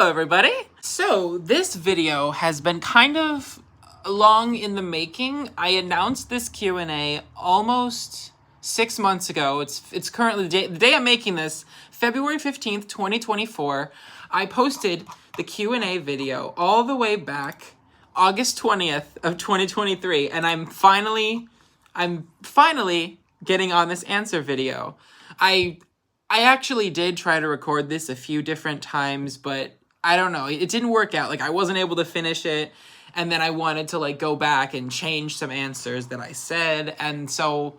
Hello, everybody. So this video has been kind of long in the making. I announced this Q&A almost 6 months ago. It's currently the day I'm making this, February 15th, 2024. I posted the Q&A video all the way back August 20th of 2023, and I'm finally getting on this answer video. I actually did try to record this a few different times, but I don't know, it didn't work out. Like, I wasn't able to finish it, and then I wanted to, like, go back and change some answers that I said, and so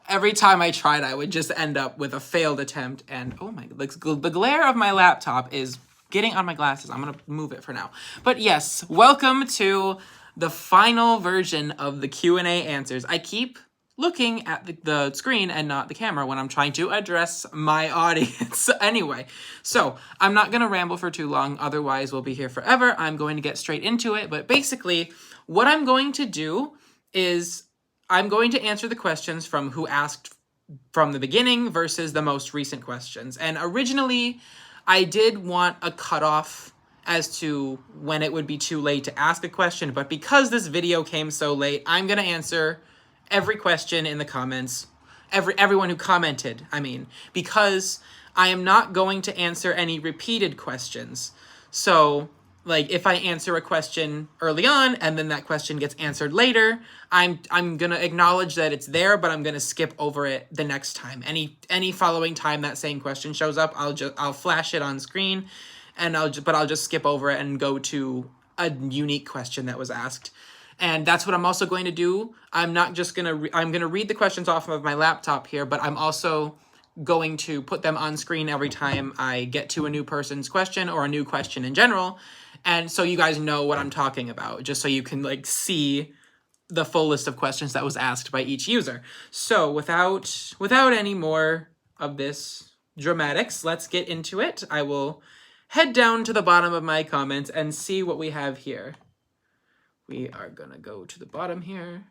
every time I tried, I would just end up with a failed attempt, and oh my, like, the glare of my laptop is getting on my glasses. I'm gonna move it for now. But yes, welcome to the final version of the Q&A answers. I keep looking at the screen and not the camera when I'm trying to address my audience. Anyway, so I'm not going to ramble for too long, otherwise we'll be here forever. I'm going to get straight into it, but basically what I'm going to do is I'm going to answer the questions from who asked from the beginning versus the most recent questions. And originally, I did want a cutoff as to when it would be too late to ask a question, but because this video came so late, I'm going to answer every question in the comments, everyone who commented, because I am not going to answer any repeated questions. So, like, if I answer a question early on and then that question gets answered later, I'm gonna acknowledge that it's there, but I'm gonna skip over it the next time. Any following time that same question shows up, I'll flash it on screen, and I'll just skip over it and go to a unique question that was asked. And that's what I'm also going to do. I'm not just going to, I'm going to read the questions off of my laptop here, but I'm also going to put them on screen every time I get to a new person's question or a new question in general. And so you guys know what I'm talking about, just so you can, like, see the full list of questions that was asked by each user. So without any more of this dramatics, let's get into it. I will head down to the bottom of my comments and see what we have here. We are gonna go to the bottom here.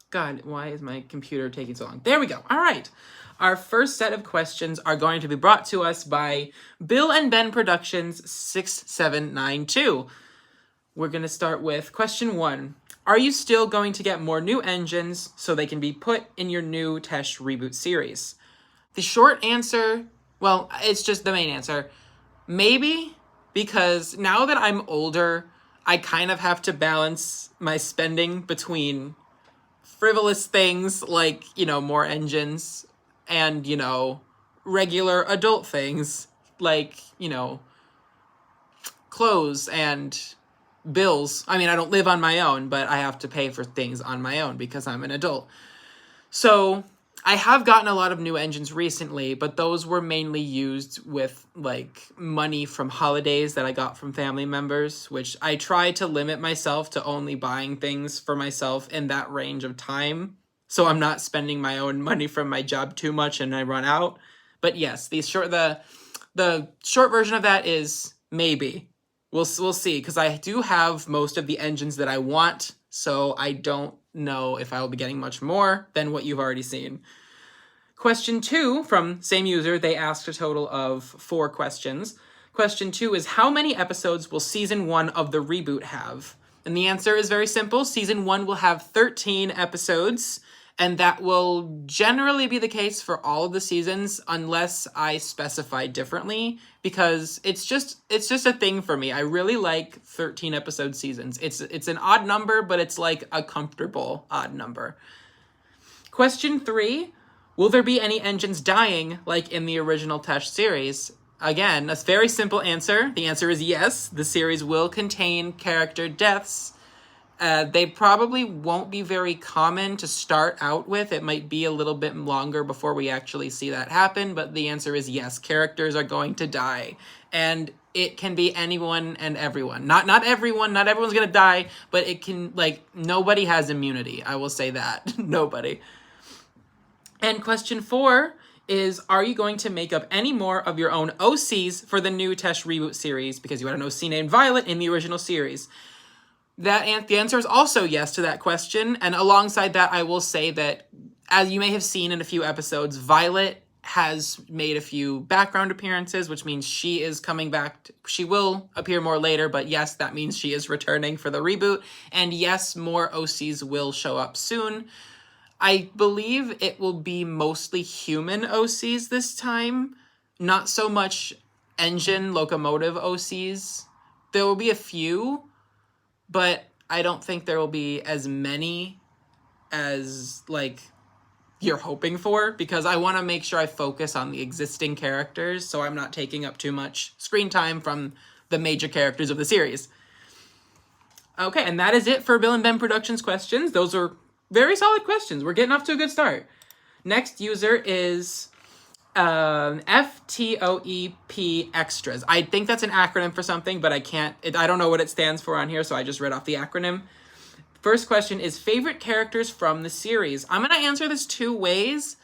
God, why is my computer taking so long? There we go. All right. Our first set of questions are going to be brought to us by Bill and Ben Productions 6792. We're gonna start with question 1. Are you still going to get more new engines so they can be put in your new Tesh reboot series? The short answer, well, it's just the main answer. Maybe. Because now that I'm older, I kind of have to balance my spending between frivolous things like, more engines and, regular adult things like, clothes and bills. I don't live on my own, but I have to pay for things on my own because I'm an adult. So I have gotten a lot of new engines recently, but those were mainly used with, like, money from holidays that I got from family members, which I try to limit myself to only buying things for myself in that range of time, so I'm not spending my own money from my job too much and I run out. But yes, the short version of that is maybe. We'll see, because I do have most of the engines that I want, so I don't know if I will be getting much more than what you've already seen. Question 2 from same user, they asked a total of 4 questions. Question 2 is, how many episodes will season 1 of the reboot have? And the answer is very simple. Season 1 will have 13 episodes, and that will generally be the case for all of the seasons unless I specify differently, because it's just a thing for me. I really like 13 episode seasons. It's an odd number, but it's like a comfortable odd number. Question 3, will there be any engines dying like in the original Tesh series? Again, a very simple answer. The answer is yes. The series will contain character deaths. They probably won't be very common to start out with. It might be a little bit longer before we actually see that happen, but the answer is yes. Characters are going to die, and it can be anyone and everyone. Not everyone. Not everyone's gonna die, but it can, like, nobody has immunity. I will say that. Nobody. And question 4 is, are you going to make up any more of your own OCs for the new Tesh reboot series? Because you had an OC named Violet in the original series. The answer is also yes to that question. And alongside that, I will say that, as you may have seen in a few episodes, Violet has made a few background appearances, which means she is coming back. She will appear more later, but yes, that means she is returning for the reboot. And yes, more OCs will show up soon. I believe it will be mostly human OCs this time, not so much engine locomotive OCs. There will be a few, but I don't think there will be as many as, like, you're hoping for, because I want to make sure I focus on the existing characters so I'm not taking up too much screen time from the major characters of the series. Okay, and that is it for Bill and Ben Productions questions. Those are very solid questions. We're getting off to a good start. Next user is FTOEP Extras. I think that's an acronym for something, but I don't know what it stands for on here, so I just read off the acronym. First question is favorite characters from the series. I'm going to answer this two ways.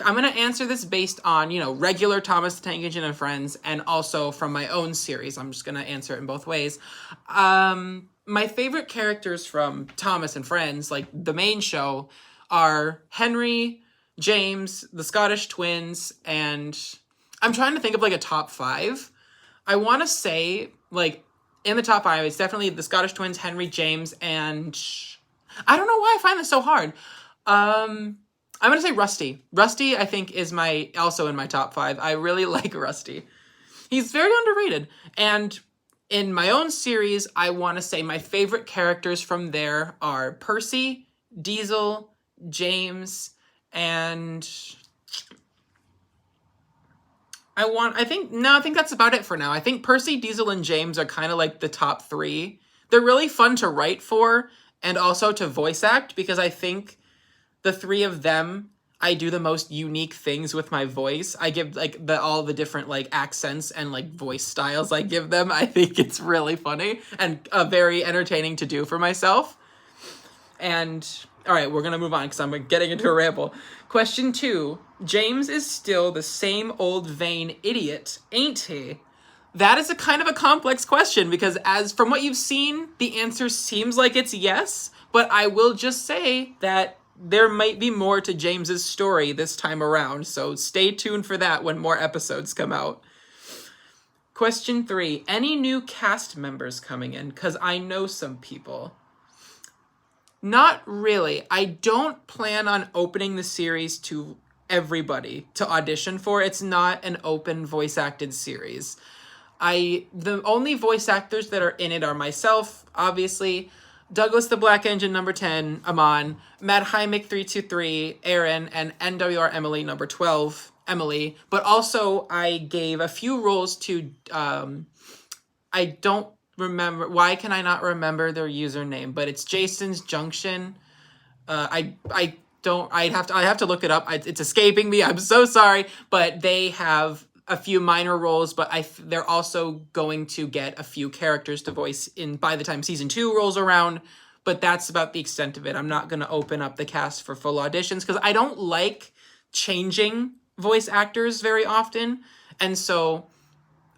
I'm going to answer this based on, regular Thomas the Tank Engine and Friends, and also from my own series. I'm just going to answer it in both ways. My favorite characters from Thomas and Friends, like the main show, are Henry, James, the Scottish twins, and I'm trying to think of like a top 5. I want to say, like, in the top 5, it's definitely the Scottish twins, Henry, James, and I don't know why I find this so hard. I'm going to say Rusty. Rusty, I think, is also in my top 5. I really like Rusty. He's very underrated. And in my own series, I want to say my favorite characters from there are Percy, Diesel, James, and I think that's about it for now. I think Percy, Diesel, and James are kind of like the top 3. They're really fun to write for and also to voice act, because I think the 3 of them, I do the most unique things with my voice. I give like all the different like accents and like voice styles I give them. I think it's really funny and very entertaining to do for myself. And all right, we're going to move on because I'm getting into a ramble. Question 2. James is still the same old vain idiot, ain't he? That is a kind of a complex question, because as from what you've seen, the answer seems like it's yes, but I will just say that there might be more to James's story this time around, so stay tuned for that when more episodes come out. Question 3. Any new cast members coming in? Because I know some people. Not really. I don't plan on opening the series to everybody to audition for. It's not an open voice acted series. The only voice actors that are in it are myself, obviously, Douglas the Black Engine number 10, Amon, Matt himic 323, Aaron, and NWR Emily number 12, Emily. But also I gave a few roles to I don't remember, why can I not remember their username, but it's Jason's Junction. I have to look it up. It's escaping me. I'm so sorry, but they have a few minor roles, but they're also going to get a few characters to voice in by the time season 2 rolls around, but that's about the extent of it. I'm not going to open up the cast for full auditions because I don't like changing voice actors very often, and so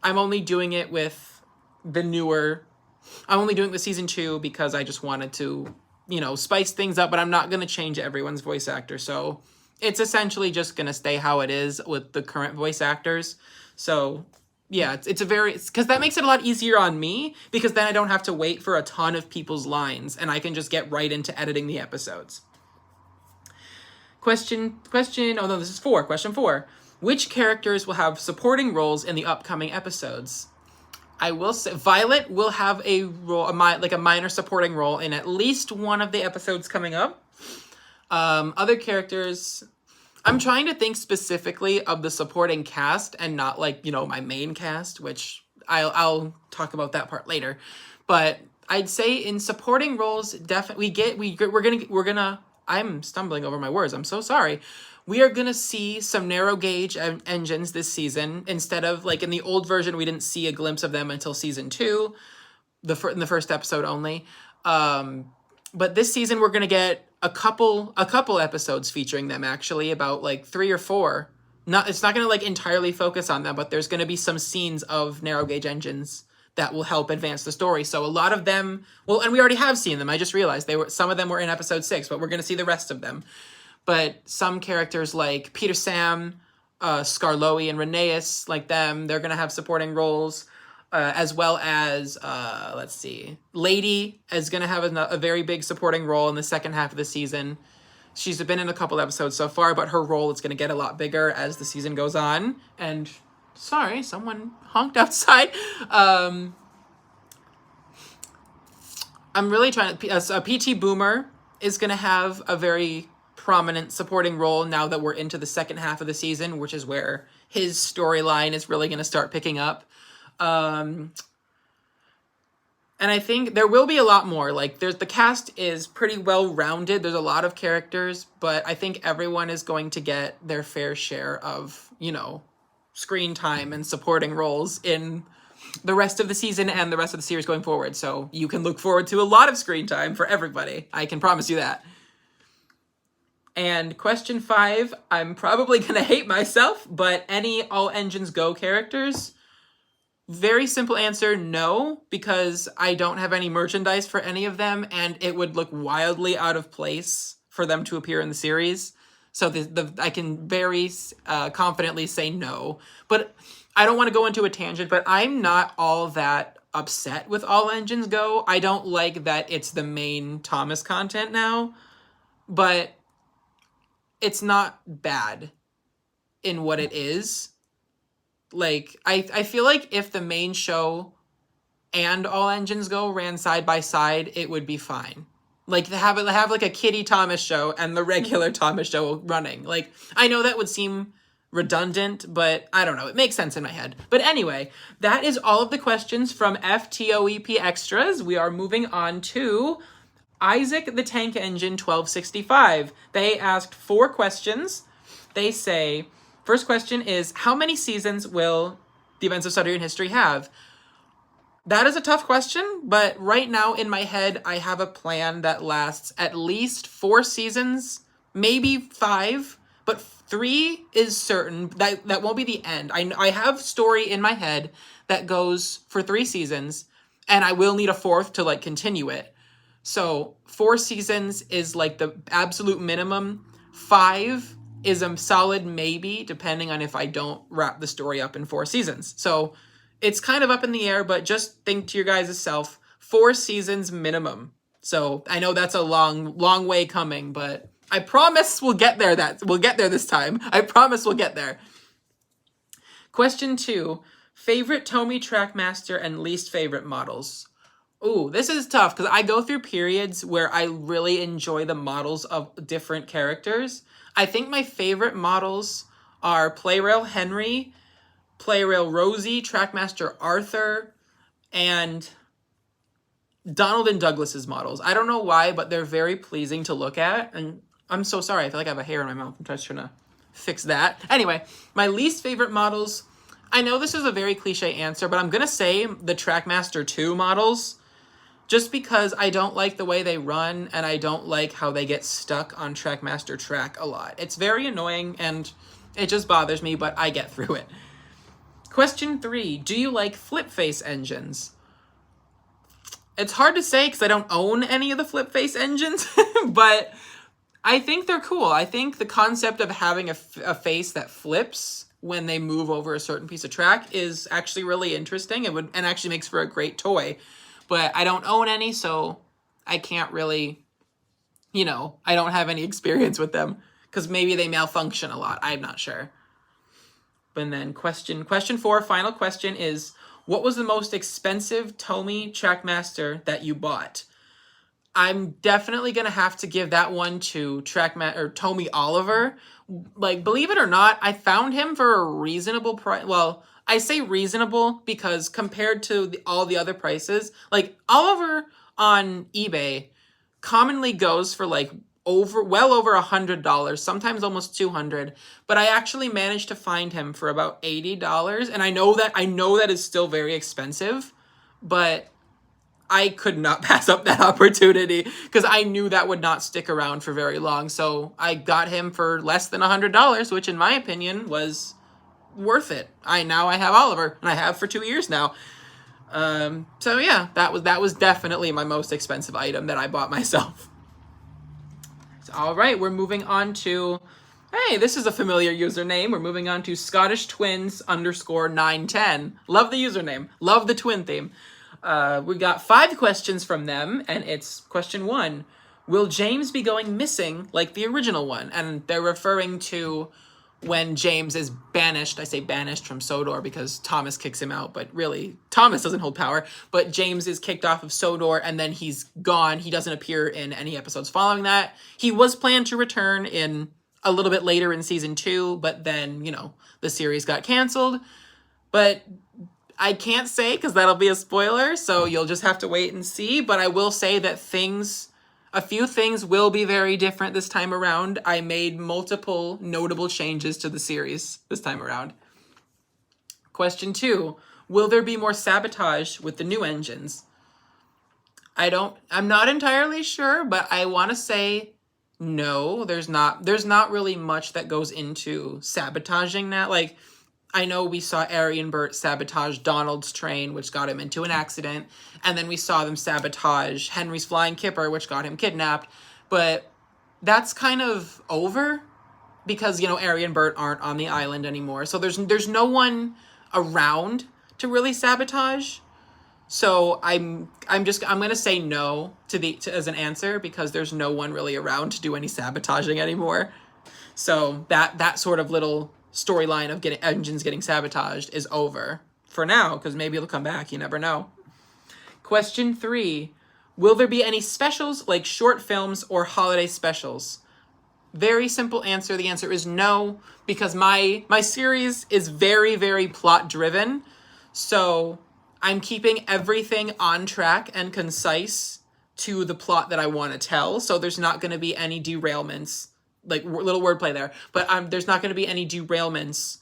I'm only doing it with season 2 because I just wanted to, spice things up, but I'm not going to change everyone's voice actor. So it's essentially just going to stay how it is with the current voice actors. So yeah, because that makes it a lot easier on me, because then I don't have to wait for a ton of people's lines and I can just get right into editing the episodes. Question 4. Which characters will have supporting roles in the upcoming episodes? I will say Violet will have a role, a minor supporting role in at least one of the episodes coming up. Other characters, I'm trying to think specifically of the supporting cast and not my main cast, which I'll talk about that part later. But I'd say in supporting roles, definitely I'm stumbling over my words. I'm so sorry. We are going to see some narrow gauge engines this season. Instead of, in the old version, we didn't see a glimpse of them until season 2, in the first episode only. But this season, we're going to get a couple episodes featuring them, actually, about, 3 or 4. It's not going to, entirely focus on them, but there's going to be some scenes of narrow gauge engines that will help advance the story. So a lot of them, and we already have seen them. I just realized some of them were in episode 6, but we're going to see the rest of them. But some characters like Peter Sam, Scarloey and Rhaenyra, like them, they're going to have supporting roles. As well as, let's see, Lady is going to have a very big supporting role in the second half of the season. She's been in a couple episodes so far, but her role is going to get a lot bigger as the season goes on. And, sorry, someone honked outside. I'm really trying to... P.T. Boomer is going to have a very prominent supporting role now that we're into the second half of the season, which is where his storyline is really going to start picking up. And I think there will be a lot more. Like, the cast is pretty well rounded. There's a lot of characters, but I think everyone is going to get their fair share of, screen time and supporting roles in the rest of the season and the rest of the series going forward. So you can look forward to a lot of screen time for everybody. I can promise you that. And question 5, I'm probably going to hate myself, but any All Engines Go characters? Very simple answer, no, because I don't have any merchandise for any of them, and it would look wildly out of place for them to appear in the series. So I can very confidently say no. But I don't want to go into a tangent, but I'm not all that upset with All Engines Go. I don't like that it's the main Thomas content now, but it's not bad in what it is. Like, I feel like if the main show and All Engines Go ran side by side, it would be fine. Like, have like a Kitty Thomas show and the regular Thomas show running. Like, I know that would seem redundant, but I don't know. It makes sense in my head. But anyway, that is all of the questions from FTOEP Extras. We are moving on to Isaac the Tank Engine 1265. They asked 4 questions. They say... First question is, how many seasons will the Events of Sudrian History have? That is a tough question, but right now in my head, I have a plan that lasts at least 4 seasons, maybe 5, but 3 is certain. That won't be the end. I have story in my head that goes for 3 seasons, and I will need a 4th to, like, continue it. So 4 seasons is, like, the absolute minimum. 5 is a solid maybe, depending on if I don't wrap the story up in 4 seasons. So it's kind of up in the air, but just think to your guys' self, 4 seasons minimum. So I know that's a long way coming, but I promise we'll get there. We'll get there this time. I promise we'll get there. Question 2, favorite Tomy Trackmaster and least favorite models. Ooh, this is tough because I go through periods where I really enjoy the models of different characters. I think my favorite models are Playrail Henry, Playrail Rosie, Trackmaster Arthur, and Donald and Douglas's models. I don't know why, but they're very pleasing to look at. And I'm so sorry. I feel like I have a hair in my mouth. I'm just trying to fix that. Anyway, my least favorite models. I know this is a very cliche answer, but I'm going to say the Trackmaster 2 models. Just because I don't like the way they run, and I don't like how they get stuck on Trackmaster track a lot. It's very annoying, and it just bothers me, but I get through it. Question 3, do you like flip face engines? It's hard to say because I don't own any of the flip face engines, but I think they're cool. I think the concept of having a face that flips when they move over a certain piece of track is actually really interesting. And actually makes for a great toy. But I don't own any, so I can't really, I don't have any experience with them. Because maybe they malfunction a lot. I'm not sure. And then question 4, final question is, what was the most expensive Tomy Trackmaster that you bought? I'm definitely going to have to give that one to Tomy Oliver. Like, believe it or not, I found him for a reasonable price. Well, I say reasonable because compared to all the other prices, like Oliver on eBay commonly goes for like well over $100, sometimes almost $200. But I actually managed to find him for about $80, and I know that is still very expensive, but I could not pass up that opportunity because I knew that would not stick around for very long. So I got him for less than $100, which in my opinion was worth it. I have Oliver, and I have for 2 years now. So yeah, that was definitely my most expensive item that I bought myself. So, all right, we're moving on to Hey, this is a familiar username. We're moving on to Scottish Twins _910. Love the username. Love the twin theme. We got 5 questions from them, and it's question 1. Will James be going missing like the original one? And they're referring to when James is banished. I say banished from Sodor because Thomas kicks him out, but really, Thomas doesn't hold power. But James is kicked off of Sodor, and then he's gone. He doesn't appear in any episodes following that. He was planned to return in a little bit later in season 2, but then, the series got canceled. But I can't say because that'll be a spoiler, so you'll just have to wait and see. But I will say that a few things will be very different this time around. I made multiple notable changes to the series this time around. Question 2, will there be more sabotage with the new engines? I'm not entirely sure, but I want to say no, there's not really much that goes into sabotaging that. Like, I know we saw Ari and Bert sabotage Donald's train, which got him into an accident, and then we saw them sabotage Henry's flying kipper, which got him kidnapped. But that's kind of over because, Ari and Bert aren't on the island anymore. So there's no one around to really sabotage. So I'm gonna say no as an answer because there's no one really around to do any sabotaging anymore. So that sort of little storyline of engines getting sabotaged is over for now because maybe it'll come back. You never know. Question 3, will there be any specials like short films or holiday specials? Very simple answer. The answer is no because my series is very, very plot driven. So I'm keeping everything on track and concise to the plot that I want to tell. So there's not going to be any derailments, like little wordplay there, but there's not going to be any derailments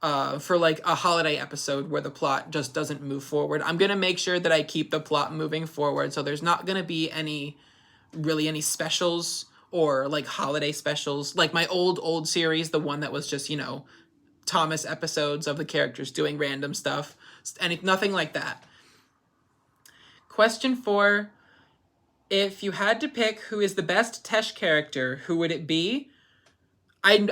for like a holiday episode where the plot just doesn't move forward. I'm going to make sure that I keep the plot moving forward. So there's not going to be any specials or like holiday specials, like my old series, the one that was just, Thomas episodes of the characters doing random stuff, and nothing like that. Question 4, if you had to pick who is the best Tesh character, who would it be? I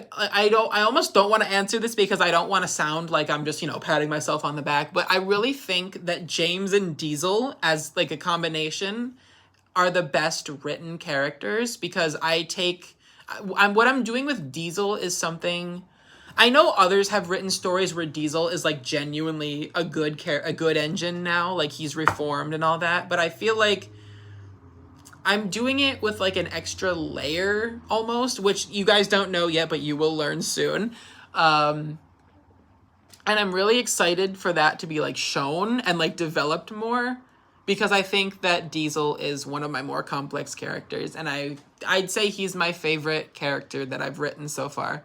almost don't want to answer this because I don't want to sound like I'm just, patting myself on the back, but I really think that James and Diesel as like a combination are the best written characters because what I'm doing with Diesel is something. I know others have written stories where Diesel is like genuinely a good engine now, like he's reformed and all that, but I feel like I'm doing it with like an extra layer almost, which you guys don't know yet, but you will learn soon. And I'm really excited for that to be like shown and like developed more because I think that Diesel is one of my more complex characters, and I'd say he's my favorite character that I've written so far.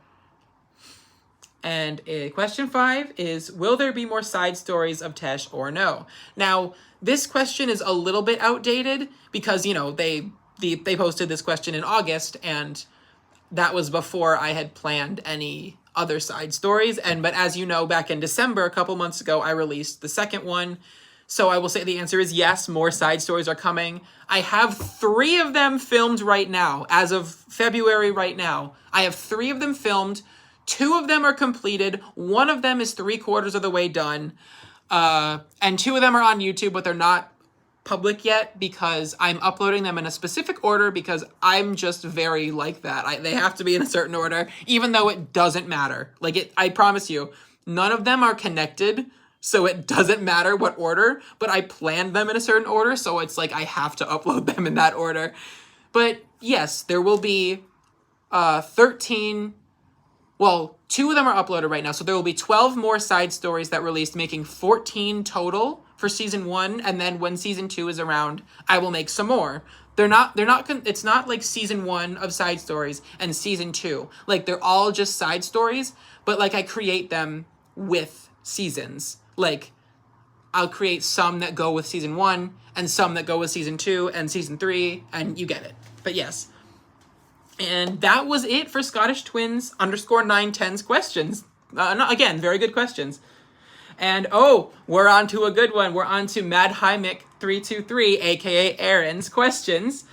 And question 5 is, will there be more side stories of Tesh or no? Now, this question is a little bit outdated because, they posted this question in August, and that was before I had planned any other side stories. But as you know, back in December, a couple months ago, I released the second one. So I will say the answer is yes, more side stories are coming. I have 3 of them filmed right now. As of February right now, I have 3 of them filmed. 2 of them are completed. 1 of them is 3/4 of the way done. And 2 of them are on YouTube, but they're not public yet because I'm uploading them in a specific order because I'm just very like that. They have to be in a certain order, even though it doesn't matter. I promise you, none of them are connected, so it doesn't matter what order, but I planned them in a certain order, so it's like I have to upload them in that order. But yes, there will be 13... Well, 2 of them are uploaded right now, so there will be 12 more side stories that released, making 14 total for season 1, and then when season 2 is around, I will make some more. It's not like season 1 of side stories and season 2. Like, they're all just side stories, but like I create them with seasons. Like, I'll create some that go with season 1 and some that go with season 2 and season 3, and you get it. But yes. And that was it for Scottish Twins _910's questions. Again, very good questions. And we're on to a good one. We're on to Mad Himic 323, aka Erin's questions.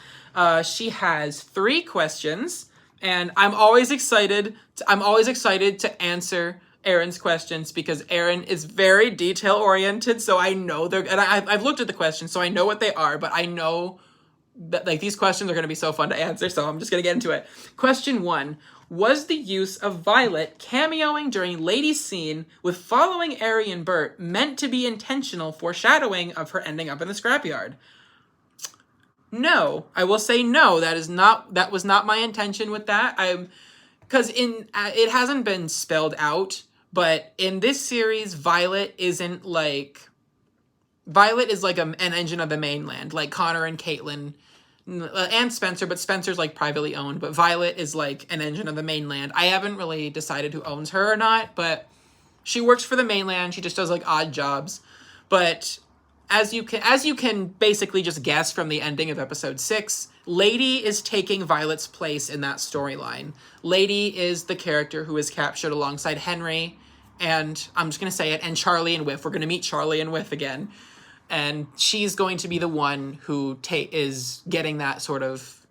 She has 3 questions, And I'm always excited to answer Aaron's questions because Aaron is very detail oriented. So I know and I've looked at the questions, so I know what they are, but I know that like these questions are going to be so fun to answer. So I'm just going to get into it. Question 1. Was the use of Violet cameoing during Lady's scene with following Ari and Bert meant to be intentional foreshadowing of her ending up in the scrapyard? No, I will say no. That was not my intention with that. Because it hasn't been spelled out, but in this series, Violet is like an engine of the mainland, like Connor and Caitlin and Spencer, but Spencer's like privately owned, but Violet is like an engine of the mainland. I haven't really decided who owns her or not, but she works for the mainland. She just does like odd jobs. But as you can basically just guess from the ending of episode 6, Lady is taking Violet's place in that storyline. Lady is the character who is captured alongside Henry, and I'm just going to say it, and Charlie and Whiff. We're going to meet Charlie and Whiff again. And she's going to be the one who is getting that sort of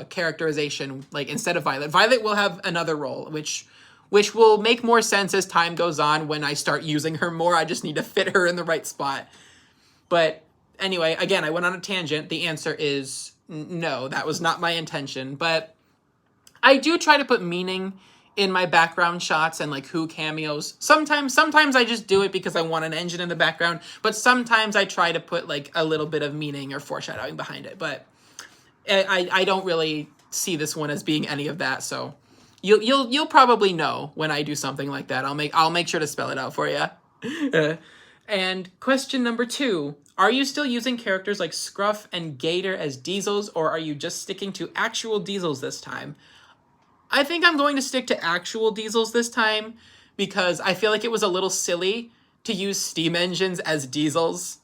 characterization, like instead of Violet. Violet will have another role, which will make more sense as time goes on when I start using her more. I just need to fit her in the right spot. But anyway, again, I went on a tangent. The answer is no, that was not my intention. But I do try to put meaning in my background shots and like who cameos. Sometimes I just do it because I want an engine in the background, but sometimes I try to put like a little bit of meaning or foreshadowing behind it. But I don't really see this one as being any of that. So you'll probably know when I do something like that. I'll make sure to spell it out for you. And question number 2, are you still using characters like Scruff and Gator as Diesels, or are you just sticking to actual Diesels this time? I think I'm going to stick to actual Diesels this time because I feel like it was a little silly to use steam engines as Diesels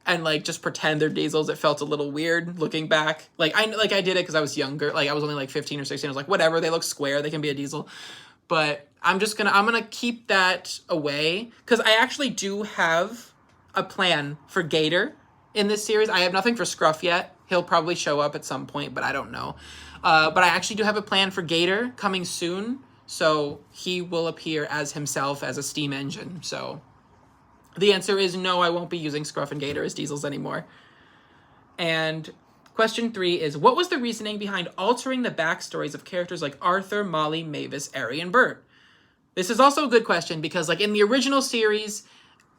and like just pretend they're Diesels. It felt a little weird looking back. I did it because I was younger. Like I was only like 15 or 16. I was like, whatever, they look square, they can be a Diesel. But I'm gonna keep that away because I actually do have a plan for Gator in this series. I have nothing for Scruff yet. He'll probably show up at some point, but I don't know. But I actually do have a plan for Gator coming soon, so he will appear as himself as a steam engine. So the answer is no, I won't be using Scruff and Gator as Diesels anymore. And question 3 is, what was the reasoning behind altering the backstories of characters like Arthur, Molly, Mavis, Ari, and Bert? This is also a good question because like in the original series,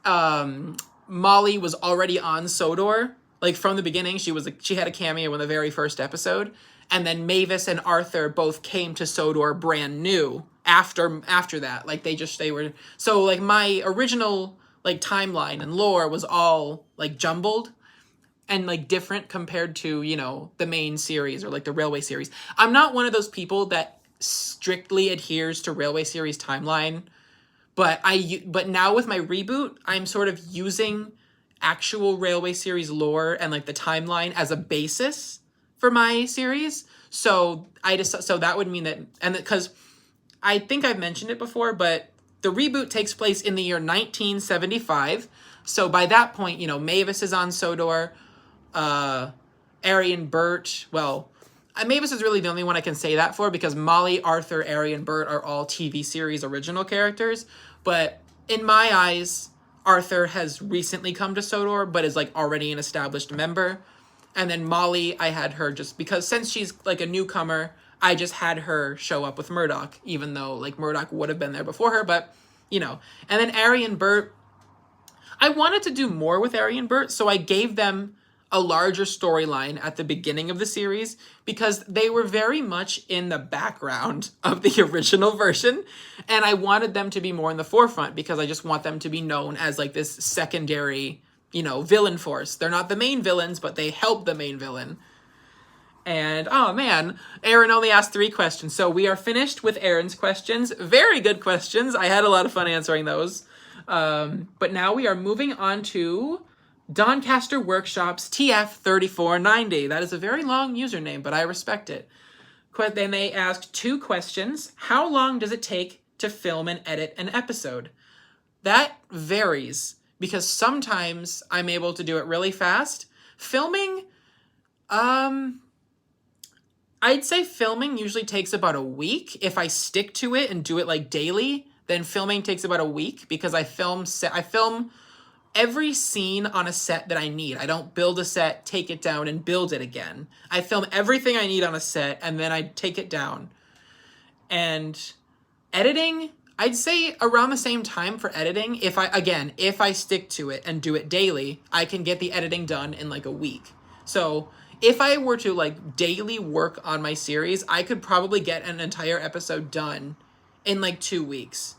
Molly was already on Sodor. Like from the beginning, she had a cameo in the very first episode. And then Mavis and Arthur both came to Sodor brand new after that. Like they were, so like my original like timeline and lore was all like jumbled and like different compared to, you know, the main series or like the Railway series. I'm not one of those people that strictly adheres to Railway series timeline, but now with my reboot, I'm sort of using actual Railway series lore and like the timeline as a basis for my series. So so that would mean that, and because I think I've mentioned it before, but the reboot takes place in the year 1975. So by that point, you know, Mavis is on Sodor, Ari and Bert, well, Mavis is really the only one I can say that for because Molly, Arthur, Ari, and Bert are all TV series original characters. But in my eyes, Arthur has recently come to Sodor, but is like already an established member. And then Molly, I had her just because since she's like a newcomer, I just had her show up with Murdoch, even though like Murdoch would have been there before her, but you know. And then Ari and Bert, I wanted to do more with Ari and Bert, so I gave them a larger storyline at the beginning of the series because they were very much in the background of the original version, and I wanted them to be more in the forefront because I just want them to be known as like this secondary, you know, villain force. They're not the main villains, but they help the main villain. And, oh man, Aaron only asked 3 questions, so we are finished with Aaron's questions. Very good questions. I had a lot of fun answering those. But now we are moving on to Doncaster Workshops TF3490. That is a very long username, but I respect it. Then they asked 2 questions. How long does it take to film and edit an episode? That varies because sometimes I'm able to do it really fast. Filming, I'd say filming usually takes about a week. If I stick to it and do it like daily, then filming takes about a week because I film every scene on a set that I need. I don't build a set, take it down, and build it again. I film everything I need on a set, and then I take it down. And editing, I'd say around the same time for editing. If I stick to it and do it daily, I can get the editing done in like a week. So if I were to like daily work on my series, I could probably get an entire episode done in like 2 weeks.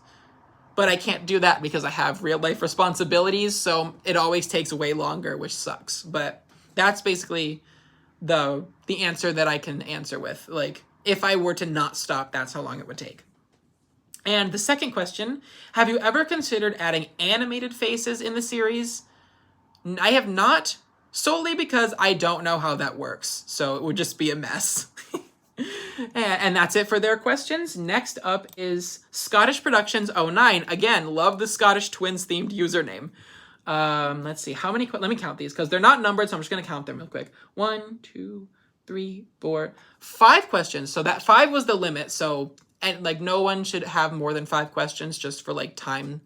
But I can't do that because I have real life responsibilities, so it always takes way longer, which sucks. But that's basically the answer that I can answer with. Like, if I were to not stop, that's how long it would take. And the second question, have you ever considered adding animated faces in the series? I have not, solely because I don't know how that works, so it would just be a mess. And that's it for their questions. Next up is Scottish Productions 09. Again, love the Scottish Twins themed username. Let's see, how many, let me count these because they're not numbered, so I'm just going to count them real quick. 1, 2, 3, 4, 5 questions. So that 5 was the limit. So, and like no one should have more than 5 questions just for like time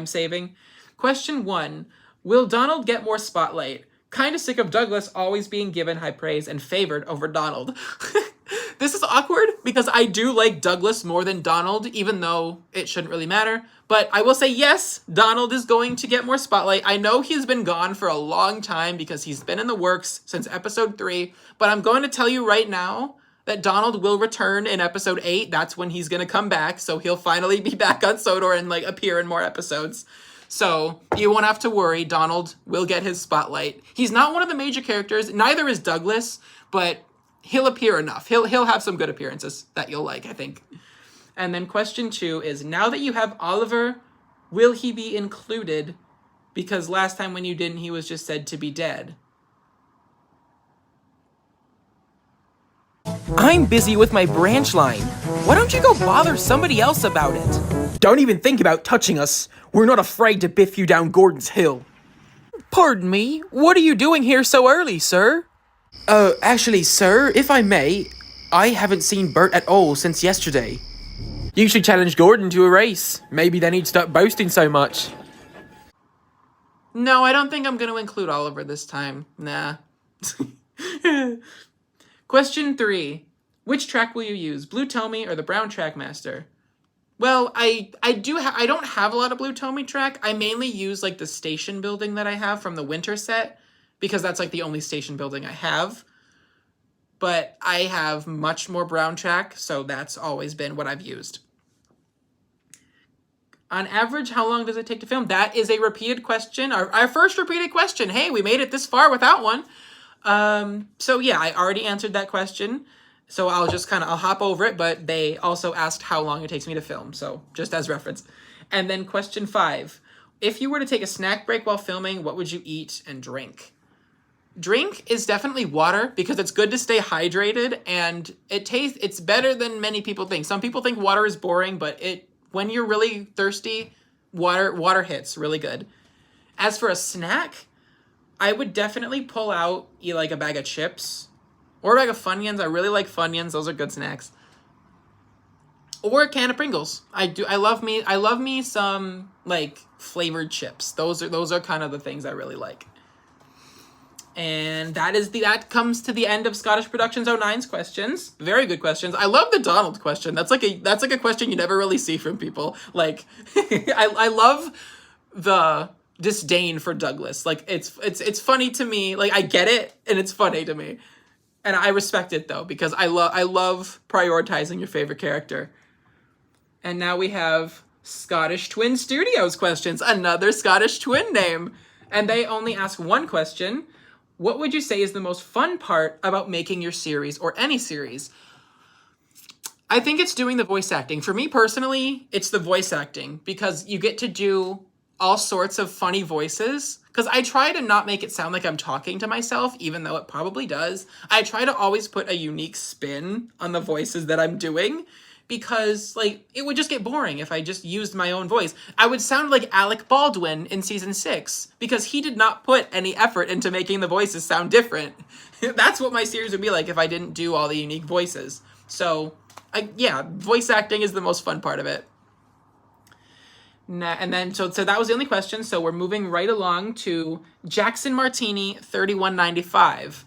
saving. Question 1, will Donald get more spotlight? Kind of sick of Douglas always being given high praise and favored over Donald. This is awkward because I do like Douglas more than Donald, even though it shouldn't really matter. But I will say yes, Donald is going to get more spotlight. I know he's been gone for a long time because he's been in the works since episode 3. But I'm going to tell you right now that Donald will return in episode 8. That's when he's going to come back. So he'll finally be back on Sodor and like appear in more episodes. So you won't have to worry. Donald will get his spotlight. He's not one of the major characters. Neither is Douglas, but he'll appear enough. He'll have some good appearances that you'll like, I think. And then question 2 is, now that you have Oliver, will he be included? Because last time when you didn't, he was just said to be dead. I'm busy with my branch line. Why don't you go bother somebody else about it? Don't even think about touching us. We're not afraid to biff you down Gordon's Hill. Pardon me, what are you doing here so early, sir? Actually, sir, if I may, I haven't seen Bert at all since yesterday. You should challenge Gordon to a race. Maybe then he'd stop boasting so much. No, I don't think I'm going to include Oliver this time. Nah. Question 3. Which track will you use, Blue Tommy or the Brown Trackmaster? Well, I don't have a lot of Blue Tommy track. I mainly use like the station building that I have from the winter set because that's like the only station building I have. But I have much more brown track, so that's always been what I've used. On average, how long does it take to film? That is a repeated question. Our first repeated question. Hey, we made it this far without one. So yeah, I already answered that question. So I'll hop over it, but they also asked how long it takes me to film. So just as reference. And then question 5. If you were to take a snack break while filming, what would you eat and drink? Drink is definitely water because it's good to stay hydrated and it's better than many people think. Some people think water is boring, but when you're really thirsty, water hits really good. As for a snack, I would definitely pull out like a bag of chips or a bag of Funyuns. I really like Funyuns. Those are good snacks. Or a can of Pringles. I love me some like flavored chips. Those are kind of the things I really like. And that comes to the end of Scottish Productions 09's questions. Very good questions. I love the Donald question. That's like a question you never really see from people. Like I love the disdain for Douglas. Like it's funny to me. Like I get it and it's funny to me. And I respect it though because I love prioritizing your favorite character. And now we have Scottish Twin Studios questions. Another Scottish twin name. And they only ask one question. What would you say is the most fun part about making your series or any series? I think it's doing the voice acting. For me personally, it's the voice acting because you get to do all sorts of funny voices. Because I try to not make it sound like I'm talking to myself, even though it probably does. I try to always put a unique spin on the voices that I'm doing because like it would just get boring if I just used my own voice. I would sound like Alec Baldwin in season 6 because he did not put any effort into making the voices sound different. That's what my series would be like if I didn't do all the unique voices. So, yeah, voice acting is the most fun part of it. And then, so that was the only question. So we're moving right along to Jackson Martini 3195.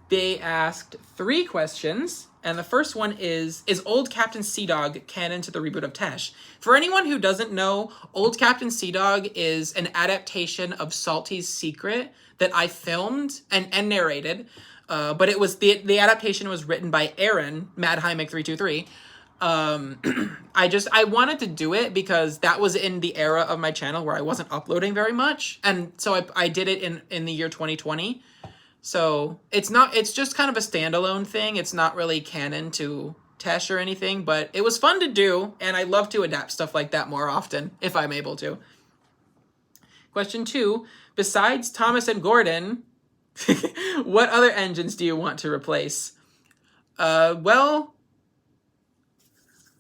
They asked 3 questions, and the first one is Old Captain Sea Dog canon to the reboot of Tesh? For anyone who doesn't know, Old Captain Sea Dog is an adaptation of Salty's Secret that I filmed and narrated, but it was the adaptation was written by Aaron, Mad Himic 323. I wanted to do it because that was in the era of my channel where I wasn't uploading very much, and so I did it in the year 2020. So it's just kind of a standalone thing. It's not really canon to Tesh or anything, but it was fun to do, and I love to adapt stuff like that more often if I'm able to. Question 2, besides Thomas and Gordon, what other engines do you want to replace? Well,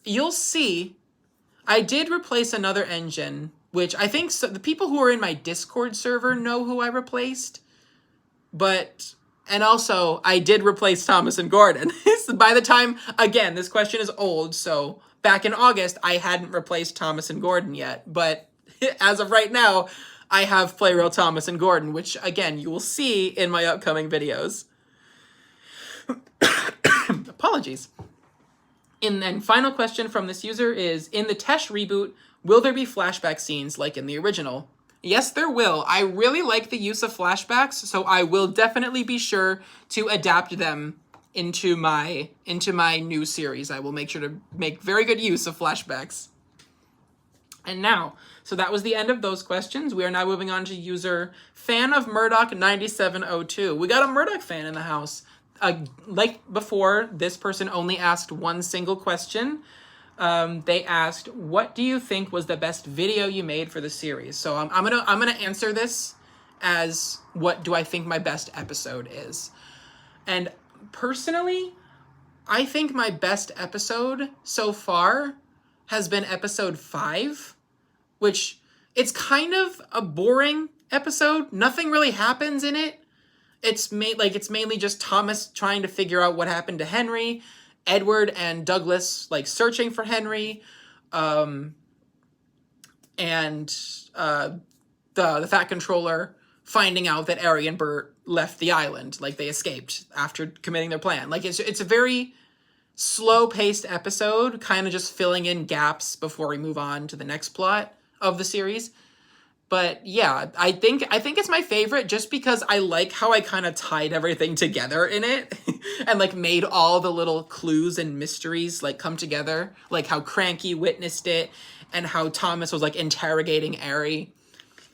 you'll see. I did replace another engine, which I think the people who are in my Discord server know who I replaced. But, and also, I did replace Thomas and Gordon. By the time, again, this question is old, so back in August, I hadn't replaced Thomas and Gordon yet. But as of right now, I have Playreal Thomas and Gordon, which, again, you will see in my upcoming videos. Apologies. And then final question from this user is, in the Tesh reboot, will there be flashback scenes like in the original? Yes, there will. I really like the use of flashbacks, so I will definitely be sure to adapt them into my new series. I will make sure to make very good use of flashbacks. And now, so that was the end of those questions. We are now moving on to user fan of Murdoch 9702. We got a Murdoch fan in the house. Like before, this person only asked one single question. They asked, what do you think was the best video you made for the series? So I'm gonna answer this as, what do I think my best episode is? And personally, I think my best episode so far has been episode 5, which it's kind of a boring episode. Nothing really happens in it. It's mainly just Thomas trying to figure out what happened to Henry, Edward and Douglas like searching for Henry, and the Fat Controller finding out that Ari and Bert left the island, like they escaped after committing their plan. Like it's a very slow-paced episode, kind of just filling in gaps before we move on to the next plot of the series. But yeah, I think it's my favorite just because I like how I kind of tied everything together in it and like made all the little clues and mysteries like come together, like how Cranky witnessed it and how Thomas was like interrogating Ari,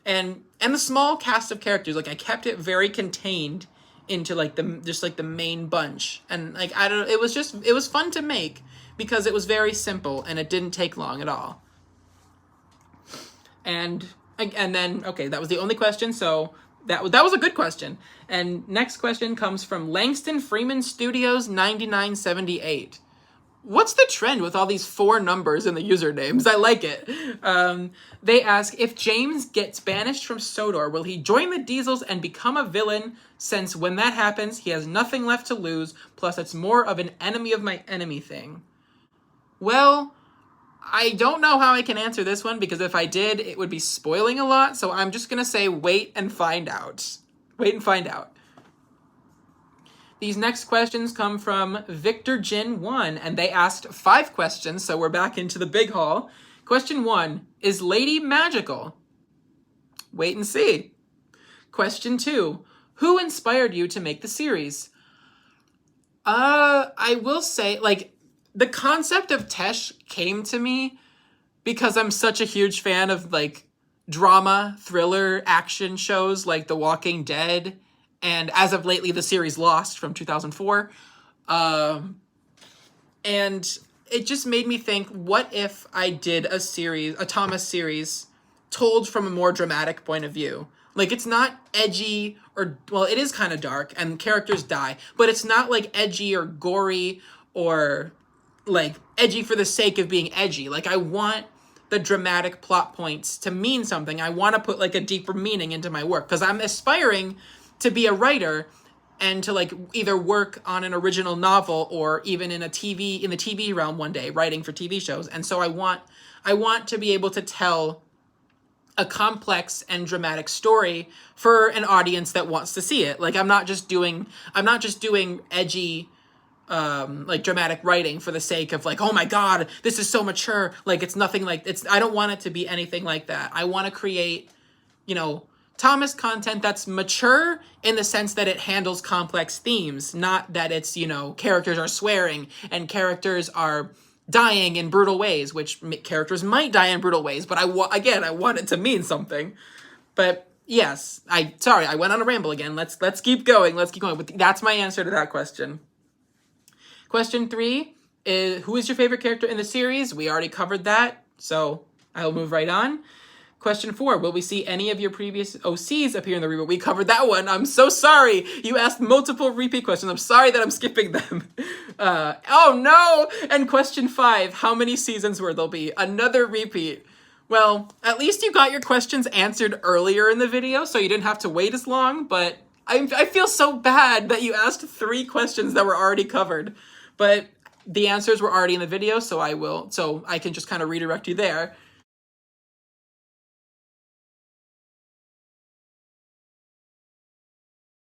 and the small cast of characters. Like I kept it very contained into like the main bunch, and like I don't know, it was fun to make because it was very simple and it didn't take long at all. And then, okay, that was the only question, so that was a good question. And next question comes from Langston Freeman Studios 9978. What's the trend with all these 4 numbers in the usernames? I like it. They ask, if James gets banished from Sodor, will he join the Diesels and become a villain, since when that happens, he has nothing left to lose, plus it's more of an enemy of my enemy thing? Well, I don't know how I can answer this one, because if I did, it would be spoiling a lot, so I'm just going to say wait and find out. Wait and find out. These next questions come from Victor Jin 1, and they asked 5 questions, so we're back into the big haul. Question 1, is Lady magical? Wait and see. Question 2, who inspired you to make the series? I will say, like, the concept of Tesh came to me because I'm such a huge fan of like drama, thriller, action shows like The Walking Dead, and as of lately the series Lost from 2004. And it just made me think, what if I did a Thomas series told from a more dramatic point of view? Like, it's not edgy well, it is kind of dark and characters die, but it's not like edgy or gory or like edgy for the sake of being edgy. Like I want the dramatic plot points to mean something. I want to put like a deeper meaning into my work because I'm aspiring to be a writer and to like either work on an original novel or even in the TV realm one day, writing for TV shows. And so I want to be able to tell a complex and dramatic story for an audience that wants to see it. Like I'm not just doing edgy like dramatic writing for the sake of like, oh my god, this is so mature. Like it's nothing like I don't want it to be anything like that. I want to create, Thomas content that's mature in the sense that it handles complex themes, not that it's, characters are swearing and characters are dying in brutal ways, which characters might die in brutal ways, but I want it to mean something. But yes, I went on a ramble again. Let's keep going. But that's my answer to that question. Question 3 is, who is your favorite character in the series? We already covered that, so I'll move right on. Question 4, will we see any of your previous OCs appear in the reboot? We covered that one. I'm so sorry. You asked multiple repeat questions. I'm sorry that I'm skipping them. Oh no! And question 5, how many seasons will there be? Another repeat. Well, at least you got your questions answered earlier in the video, so you didn't have to wait as long, but I feel so bad that you asked 3 questions that were already covered. But the answers were already in the video, so I can just kind of redirect you there.